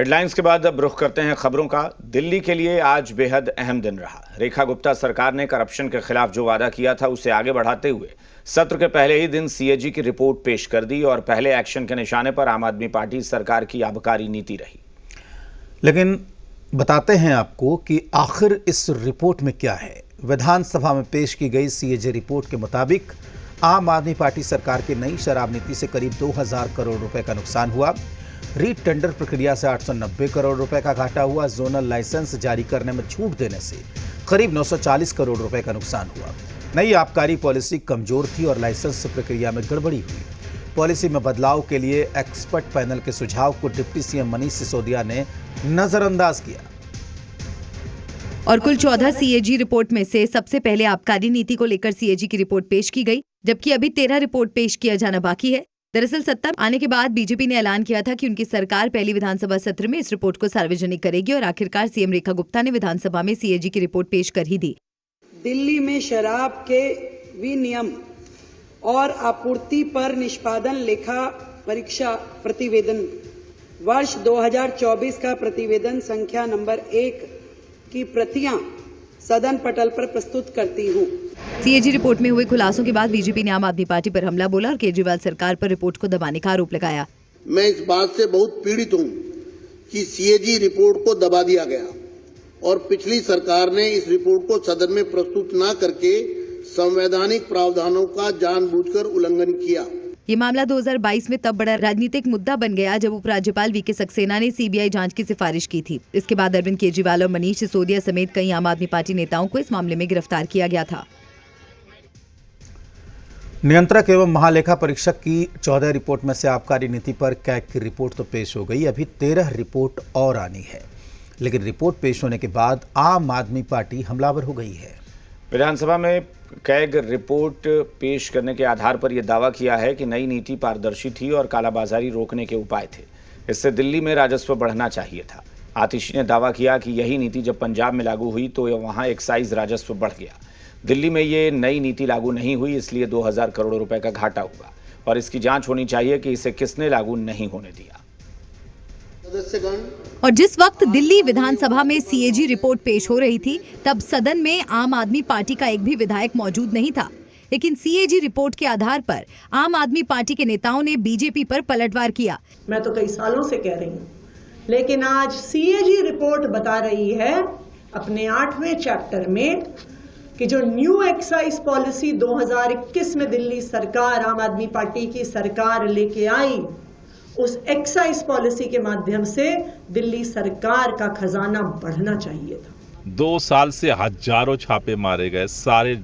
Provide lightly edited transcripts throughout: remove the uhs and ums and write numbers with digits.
Headlines के बाद अब रुख करते हैं खबरों का। दिल्ली के लिए आज बेहद अहम दिन रहा। रेखा गुप्ता सरकार ने करप्शन के खिलाफ जो वादा किया था उसे आगे बढ़ाते हुए सत्र के पहले ही दिन सीएजी की रिपोर्ट पेश कर दी और पहले एक्शन के निशाने पर आम आदमी पार्टी सरकार की आबकारी नीति रही। लेकिन बताते हैं आपको कि आखिर इस रिपोर्ट में क्या है। विधानसभा में पेश की गई सीएजी रिपोर्ट के मुताबिक आम आदमी पार्टी सरकार की नई शराब नीति से करीब 2000 करोड़ रुपए का नुकसान हुआ। रीट टेंडर प्रक्रिया से 890 करोड़ रुपए का घाटा हुआ। जोनल लाइसेंस जारी करने में छूट देने से करीब 940 करोड़ रुपए का नुकसान हुआ। नई आबकारी पॉलिसी कमजोर थी और लाइसेंस प्रक्रिया में गड़बड़ी हुई। पॉलिसी में बदलाव के लिए एक्सपर्ट पैनल के सुझाव को डिप्टी सीएम मनीष सिसोदिया ने नजरअंदाज किया और कुल 14 सीएजी रिपोर्ट में से सबसे पहले आबकारी नीति को लेकर सीएजी की रिपोर्ट पेश की गई, जबकि अभी 13 रिपोर्ट पेश किया जाना बाकी है। दरअसल सत्ता आने के बाद बीजेपी ने ऐलान किया था कि उनकी सरकार पहली विधानसभा सत्र में इस रिपोर्ट को सार्वजनिक करेगी और आखिरकार सीएम रेखा गुप्ता ने विधानसभा में सीएजी की रिपोर्ट पेश कर ही दी। दिल्ली में शराब के विनियम और आपूर्ति पर निष्पादन लेखा परीक्षा प्रतिवेदन वर्ष 2024 का प्रतिवेदन संख्या नंबर 1 की प्रतियां सदन पटल पर प्रस्तुत करती हूँ। सीएजी रिपोर्ट में हुए खुलासों के बाद बीजेपी ने आम आदमी पार्टी पर हमला बोला और केजरीवाल सरकार पर रिपोर्ट को दबाने का आरोप लगाया। मैं इस बात से बहुत पीड़ित हूँ कि सीएजी रिपोर्ट को दबा दिया गया और पिछली सरकार ने इस रिपोर्ट को सदन में प्रस्तुत न करके संवैधानिक प्रावधानों का जानबूझकर उल्लंघन किया। ये मामला 2022 में तब बड़ा राजनीतिक मुद्दा बन गया जब उपराज्यपाल वीके सक्सेना ने सीबीआई जांच की सिफारिश की थी। इसके बाद अरविंद केजरीवाल और मनीष सिसोदिया समेत कई आम आदमी पार्टी नेताओं को इस मामले में गिरफ्तार किया गया था। नियंत्रक एवं महालेखा परीक्षक की 14 रिपोर्ट में से आबकारी नीति पर कैग की रिपोर्ट तो पेश हो गई, अभी 13 रिपोर्ट और आनी है। लेकिन रिपोर्ट पेश होने के बाद आम आदमी पार्टी हमलावर हो गई है। विधानसभा में कैग रिपोर्ट पेश करने के आधार पर यह दावा किया है कि नई नीति पारदर्शी थी और कालाबाजारी रोकने के उपाय थे। इससे दिल्ली में राजस्व बढ़ना चाहिए था। आतिशी ने दावा किया कि यही नीति जब पंजाब में लागू हुई तो वहां एक्साइज राजस्व बढ़ गया। दिल्ली में ये नई नीति लागू नहीं हुई, इसलिए 2000 करोड़ रुपए का घाटा हुआ और इसकी जांच होनी चाहिए कि इसे किसने लागू नहीं होने दिया। और जिस वक्त दिल्ली विधानसभा में सीएजी रिपोर्ट पेश हो रही थी तब सदन में आम आदमी पार्टी का एक भी विधायक मौजूद नहीं था। लेकिन सीएजी रिपोर्ट के आधार पर आम आदमी पार्टी के नेताओं ने बीजेपी पर पलटवार किया। मैं तो कई सालों से कह रही हूँ, लेकिन आज सीएजी रिपोर्ट बता रही है अपने 8वें चैप्टर में कि जो न्यू एक्साइज पॉलिसी 2021 में दिल्ली सरकार आम आदमी पार्टी की सरकार लेके आई, उस एक्साइज पॉलिसी के माध्यम से दिल्ली सरकार का खजाना बढ़ना चाहिए था। 2 साल से हजारों छापे मारे गए, सारे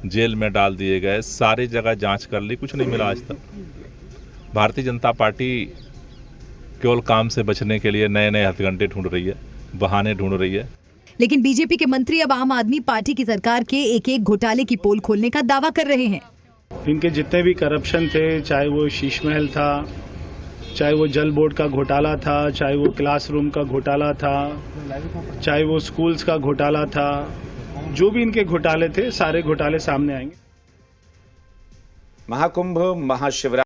जेल में डाल दिए गए, सारी जगह जांच कर ली, कुछ नहीं मिला आज तक। भारतीय जनता पार्टी केवल काम से बचने के लिए नए नए हथकंडे ढूंढ रही है, बहाने ढूंढ रही है। लेकिन बीजेपी के मंत्री अब आम आदमी पार्टी की सरकार के एक एक घोटाले की पोल खोलने का दावा कर रहे हैं। इनके जितने भी करप्शन थे, चाहे वो शीश महल था, चाहे वो जल बोर्ड का घोटाला था, चाहे वो क्लासरूम का घोटाला था, चाहे वो स्कूल्स का घोटाला था, जो भी इनके घोटाले थे सारे घोटाले सामने आएंगे। महाकुंभ महाशिवरात्रि